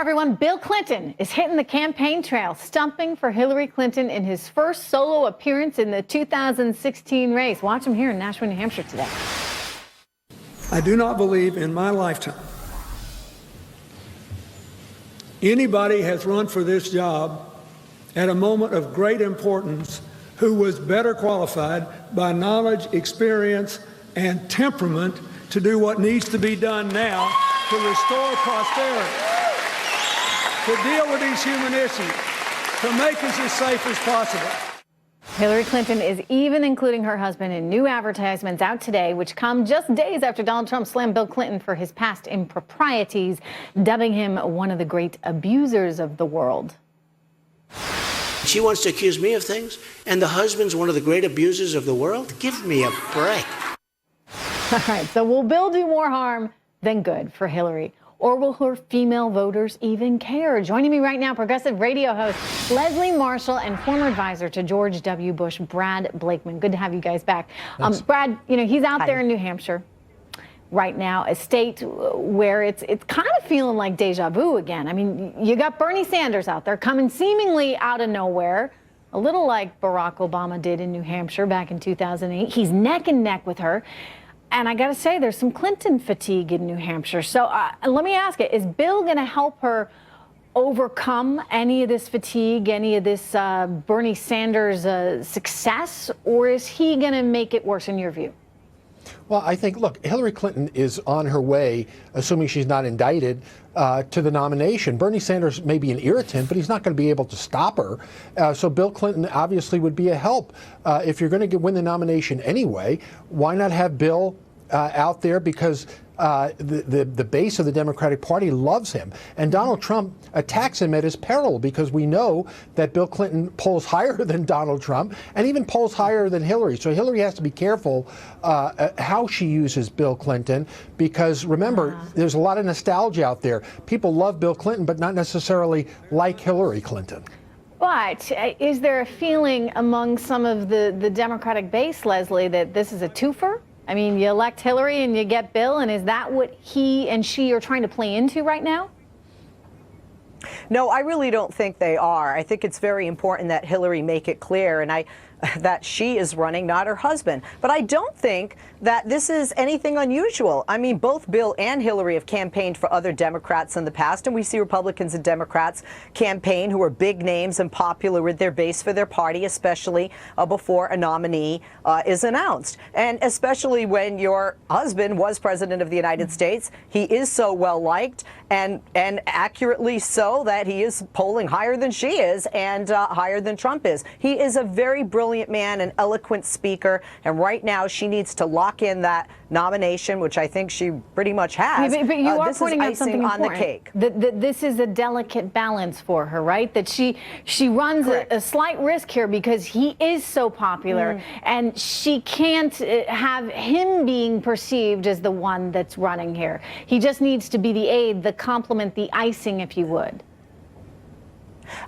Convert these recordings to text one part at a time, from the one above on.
everyone. Bill Clinton is hitting the campaign trail, stumping for Hillary Clinton in his first solo appearance in the 2016 race. Watch him here in Nashua, New Hampshire today. I do not believe in my lifetime anybody has run for this job at a moment of great importance who was better qualified by knowledge, experience, and temperament to do what needs to be done now to restore prosperity, to deal with these human issues, to make us as safe as possible. Hillary Clinton is even including her husband in new advertisements out today, which come just days after Donald Trump slammed Bill Clinton for his past improprieties, dubbing him one of the great abusers of the world. She wants to accuse me of things, and the husband's one of the great abusers of the world? Give me a break. All right, so will Bill do more harm than good for Hillary? Or will her female voters even care? Joining me right now, progressive radio host Leslie Marshall and former advisor to George W. Bush, Brad Blakeman. Good to have you guys back. Brad, you know, he's out there in New Hampshire right now, a state where it's kind of feeling like deja vu again. I mean, you got Bernie Sanders out there coming seemingly out of nowhere, a little like Barack Obama did in New Hampshire back in 2008. He's neck and neck with her. And I got to say, there's some Clinton fatigue in New Hampshire. So let me ask you, is Bill going to help her overcome any of this fatigue, any of this Bernie Sanders success, or is he going to make it worse in your view? Well, I think, look, Hillary Clinton is on her way, assuming she's not indicted, to the nomination. Bernie Sanders may be an irritant, but he's not going to be able to stop her. So Bill Clinton obviously would be a help. If you're going to win the nomination anyway, why not have Bill out there? Because the base of the Democratic Party loves him. And Donald Trump attacks him at his peril, because we know that Bill Clinton polls higher than Donald Trump and even polls higher than Hillary. So Hillary has to be careful how she uses Bill Clinton, because remember, there's a lot of nostalgia out there. People love Bill Clinton, but not necessarily like Hillary Clinton. But is there a feeling among some of the Democratic base, Leslie, that this is a twofer? I mean, you elect Hillary and you get Bill, and is that what he and she are trying to play into right now? No, I really don't think they are. I think it's very important that Hillary make it clear that she is running, not her husband. But I don't think that this is anything unusual. I mean, both Bill and Hillary have campaigned for other Democrats in the past, and we see Republicans and Democrats campaign who are big names and popular with their base for their party, especially before a nominee is announced. And especially when your husband was president of the United States, he is so well liked, and accurately so, that he is polling higher than she is and higher than Trump is. He is a very brilliant man, an eloquent speaker, and right now she needs to lock in that nomination, which I think she pretty much has. But you are pointing out something on important. The cake. That this is a delicate balance for her, right? That she runs a slight risk here because he is so popular, and she can't have him being perceived as the one that's running here. He just needs to be the aid, the complement, the icing, if you would.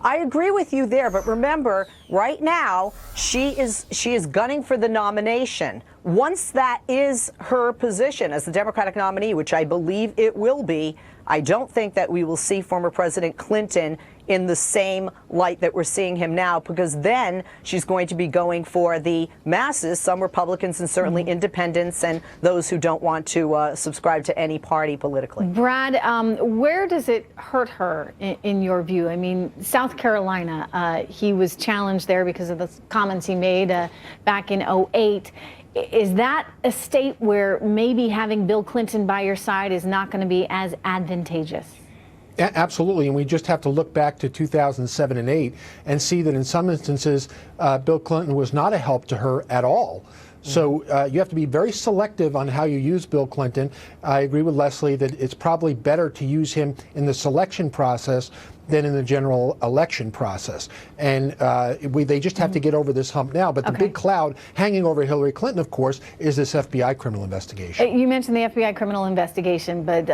I agree with you there, but remember, right now, she is gunning for the nomination. Once that is her position as the Democratic nominee, which I believe it will be, I don't think that we will see former President Clinton in the same light that we're seeing him now, because then she's going to be going for the masses, some Republicans and certainly independents and those who don't want to subscribe to any party politically. Brad, where does it hurt her in your view? I mean, South Carolina, he was challenged there because of the comments he made back in 2008. Is that a state where maybe having Bill Clinton by your side is not going to be as advantageous? Absolutely, and we just have to look back to 2007 and 2008 and see that in some instances, Bill Clinton was not a help to her at all. So you have to be very selective on how you use Bill Clinton. I agree with Leslie that it's probably better to use him in the selection process than in the general election process. And they just have to get over this hump now. But the big cloud hanging over Hillary Clinton, of course, is this FBI criminal investigation. You mentioned the FBI criminal investigation, but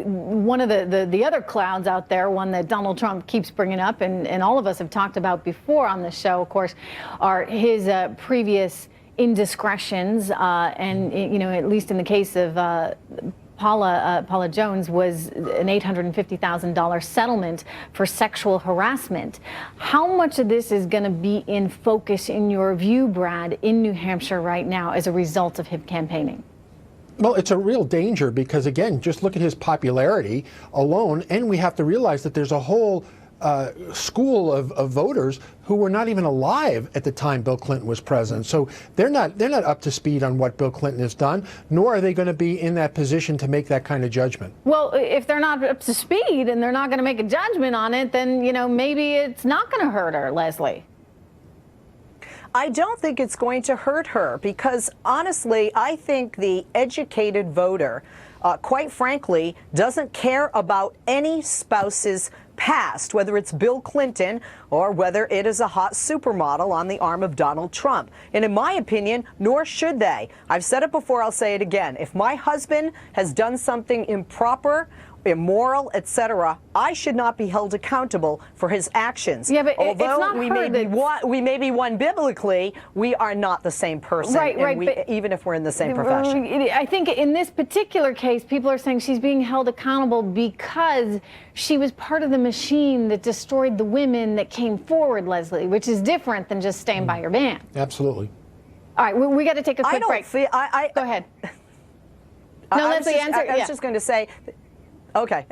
one of the other clouds out there, one that Donald Trump keeps bringing up, and all of us have talked about before on the show, of course, are his previous indiscretions, and, you know, at least in the case of Paula Jones was an $850,000 settlement for sexual harassment. How much of this is going to be in focus, in your view, Brad, in New Hampshire right now as a result of him campaigning? Well, it's a real danger because, again, just look at his popularity alone, and we have to realize that there's a whole school of voters who were not even alive at the time Bill Clinton was president. So they're not up to speed on what Bill Clinton has done, nor are they going to be in that position to make that kind of judgment. Well, if they're not up to speed and they're not going to make a judgment on it, then, you know, maybe it's not going to hurt her, Leslie. I don't think it's going to hurt her because, honestly, I think the educated voter, quite frankly, doesn't care about any spouse's past, whether it's Bill Clinton or whether it is a hot supermodel on the arm of Donald Trump. And in my opinion, nor should they. I've said it before, I'll say it again. If my husband has done something improper, immoral, etc., I should not be held accountable for his actions. Yeah, but although it's not we may be one biblically, we are not the same person. Right, even if we're in the same profession. I think in this particular case, people are saying she's being held accountable because she was part of the machine that destroyed the women that came forward, Leslie, which is different than just staying by your man. Absolutely. All right, we got to take a quick break. Go ahead. No, Leslie, answer. I was just going to say. Okay.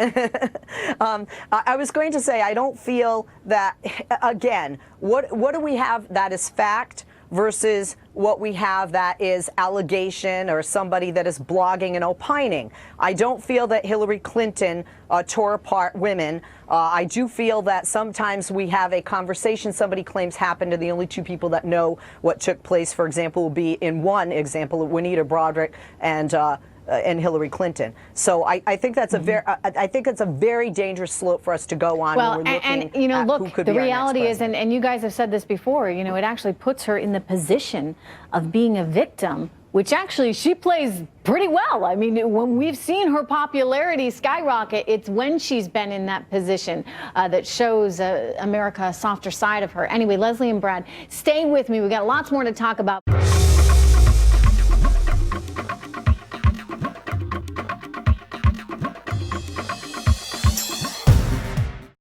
I was going to say, I don't feel that, again, what do we have that is fact versus what we have that is allegation or somebody that is blogging and opining? I don't feel that Hillary Clinton tore apart women. I do feel that sometimes we have a conversation somebody claims happened and the only two people that know what took place, for example, will be in one example, Juanita Broaddrick and Hillary Clinton. So I think that's a very dangerous slope for us to go on. Well, when we're and you know, look, the reality is, and you guys have said this before, you know, it actually puts her in the position of being a victim, which actually she plays pretty well. I mean, when we've seen her popularity skyrocket, it's when she's been in that position that shows America a softer side of her. Anyway, Leslie and Brad, stay with me. We've got lots more to talk about.